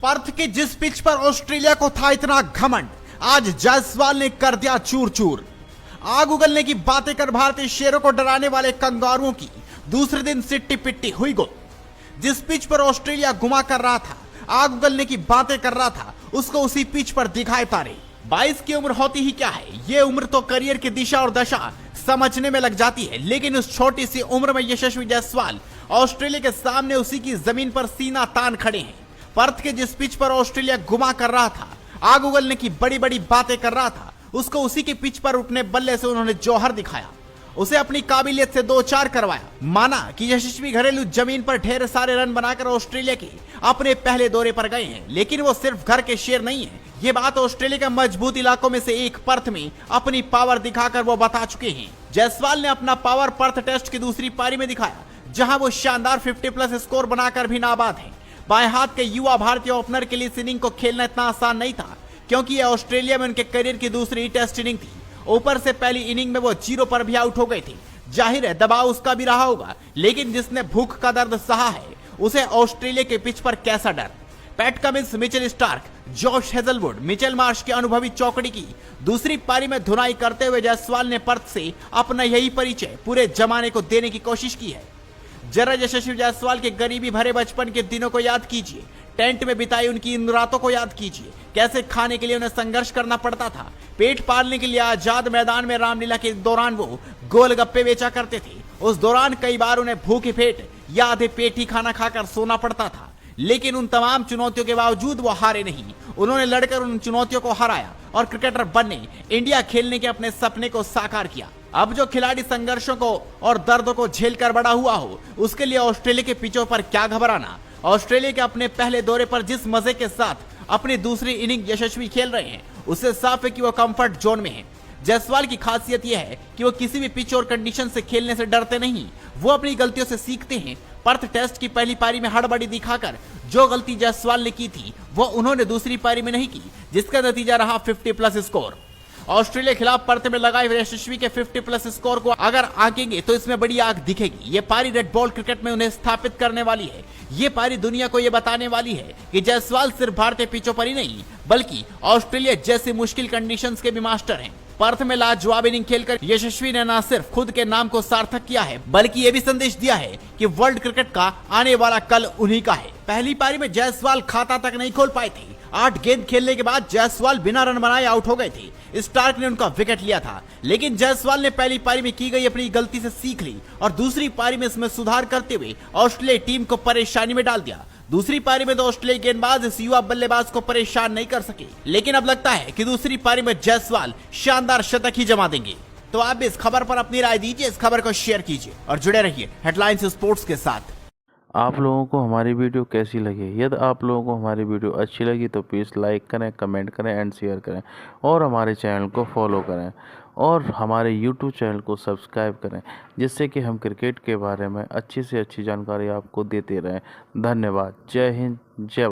Perth के जिस pitch पर ऑस्ट्रेलिया को था इतना घमंड, आज जायसवाल ने कर दिया चूर चूर। आग उगलने की बातें कर भारतीय शेरों को डराने वाले कंगारुओं की दूसरे दिन सिट्टी पिट्टी हुई गोल। जिस पिच पर ऑस्ट्रेलिया घुमा कर रहा था, आग उगलने की बातें कर रहा था, उसको उसी पिच पर दिखाए तारे। 22 की उम्र होती ही क्या है, ये उम्र तो करियर की दिशा और दशा समझने में लग जाती है, लेकिन उस छोटी सी उम्र में यशस्वी जायसवाल ऑस्ट्रेलिया के सामने उसी की जमीन पर सीना तान खड़े हैं। पर्थ के जिस पिच पर ऑस्ट्रेलिया घुमा कर रहा था, आग उगलने की बड़ी बड़ी बातें कर रहा था, उसको उसी के पिच पर उठने बल्ले से उन्होंने जौहर दिखाया। उसे अपनी काबिलियत से 2-4 करवाया। माना कि यशस्वी घरेलू जमीन पर ढेर सारे रन बनाकर ऑस्ट्रेलिया के अपने पहले दौरे पर गए हैं, लेकिन वो सिर्फ घर के शेर नहीं है। ये बात ऑस्ट्रेलिया के मजबूत इलाकों में से एक पर्थ में अपनी पावर दिखाकर वो बता चुके हैं। जायसवाल ने अपना पावर पर्थ टेस्ट की दूसरी पारी में दिखाया, जहां वो शानदार 50+ स्कोर बनाकर भी नाबाद है। बाएं हाथ के युवा भारतीय ओपनर के लिए इस इनिंग को खेलना इतना आसान नहीं था, क्योंकि यह ऑस्ट्रेलिया में उनके करियर की दूसरी टेस्ट इनिंग थी। ऊपर से पहली इनिंग में वो 0 पर भी आउट हो गए थे। जाहिर है दबाव उसका भी रहा होगा, लेकिन जिसने भूख का दर्द सहा है, उसे ऑस्ट्रेलिया के पिच पर कैसा डर। PAT Cummins, Mitchell Starc, Josh Hazlewood, Mitchell Marsh की अनुभवी चौकड़ी की दूसरी पारी में धुनाई करते हुए जायसवाल ने पर्थ से अपना यही परिचय पूरे जमाने को देने की कोशिश की है। जरा यशस्वी जायसवाल के गरीबी भरे बचपन के दिनों को याद कीजिए, टेंट में बिताई उनकी इन रातों को याद कीजिए, कैसे खाने के लिए उन्हें संघर्ष करना पड़ता था। पेट पालने के लिए आजाद मैदान में रामलीला के दौरान वो गोलगप्पे बेचा करते थे। उस दौरान कई बार उन्हें भूखे पेट या आधे पेट ही खाना खाकर सोना पड़ता था, लेकिन उन तमाम चुनौतियों के बावजूद वो हारे नहीं। उन्होंने लड़कर उन चुनौतियों को हराया और क्रिकेटर बनने, इंडिया खेलने के अपने सपने को साकार किया। अब जो खिलाड़ी संघर्षों को और दर्दों को झेलकर बड़ा हुआ हो, उसके लिए ऑस्ट्रेलिया के पिचों पर क्या घबराना। ऑस्ट्रेलिया के अपने पहले दौरे पर जिस मजे के साथ अपनी दूसरी इनिंग यशस्वी खेल रहे हैं, उससे साफ है कि वो कंफर्ट जोन में है। जायसवाल की खासियत यह है कि वो किसी भी पिच और कंडीशन से खेलने से डरते नहीं, वो अपनी गलतियों से सीखते हैं। पर्थ टेस्ट की पहली पारी में हड़बड़ी दिखाकर जो गलती जायसवाल ने की थी, वो उन्होंने दूसरी पारी में नहीं की, जिसका नतीजा रहा 50+ स्कोर। ऑस्ट्रेलिया खिलाफ पर्थ में लगाए यशस्वी के 50+ स्कोर को अगर आंकेंगे तो इसमें बड़ी आग दिखेगी। ये पारी रेड बॉल क्रिकेट में उन्हें स्थापित करने वाली है। ये पारी दुनिया को ये बताने वाली है कि जायसवाल सिर्फ भारतीय पिचों पर ही नहीं, बल्कि ऑस्ट्रेलिया जैसी मुश्किल कंडीशंस के भी मास्टर हैं। पर्थ में लाजवाब इनिंग खेलकर यशस्वी ने न सिर्फ खुद के नाम को सार्थक किया है, बल्कि ये भी संदेश दिया है कि वर्ल्ड क्रिकेट का आने वाला कल उन्हीं का है। पहली पारी में जायसवाल खाता तक नहीं खोल पाए थे। 8 गेंद खेलने के बाद जायसवाल बिना रन बनाए आउट हो गए थे। स्टार्क ने उनका विकेट लिया था, लेकिन जायसवाल ने पहली पारी में की गई अपनी गलती से सीख ली और दूसरी पारी में इसमें सुधार करते हुए ऑस्ट्रेलिया टीम को परेशानी में डाल दिया। दूसरी पारी में तो ऑस्ट्रेलिया गेंदबाज इस युवा बल्लेबाज को परेशान नहीं कर सके, लेकिन अब लगता है कि दूसरी पारी में जायसवाल शानदार शतक ही जमा देंगे। तो आप भी इस खबर पर अपनी राय दीजिए, इस खबर को शेयर कीजिए और जुड़े रहिए हेडलाइंस स्पोर्ट्स के साथ। आप लोगों को हमारी वीडियो कैसी लगी? यदि आप लोगों को हमारी वीडियो अच्छी लगी तो प्लीज़ लाइक करें, कमेंट करें एंड शेयर करें और हमारे चैनल को फॉलो करें और हमारे यूट्यूब चैनल को सब्सक्राइब करें, जिससे कि हम क्रिकेट के बारे में अच्छी से अच्छी जानकारी आपको देते रहें। धन्यवाद। जय हिंद, जय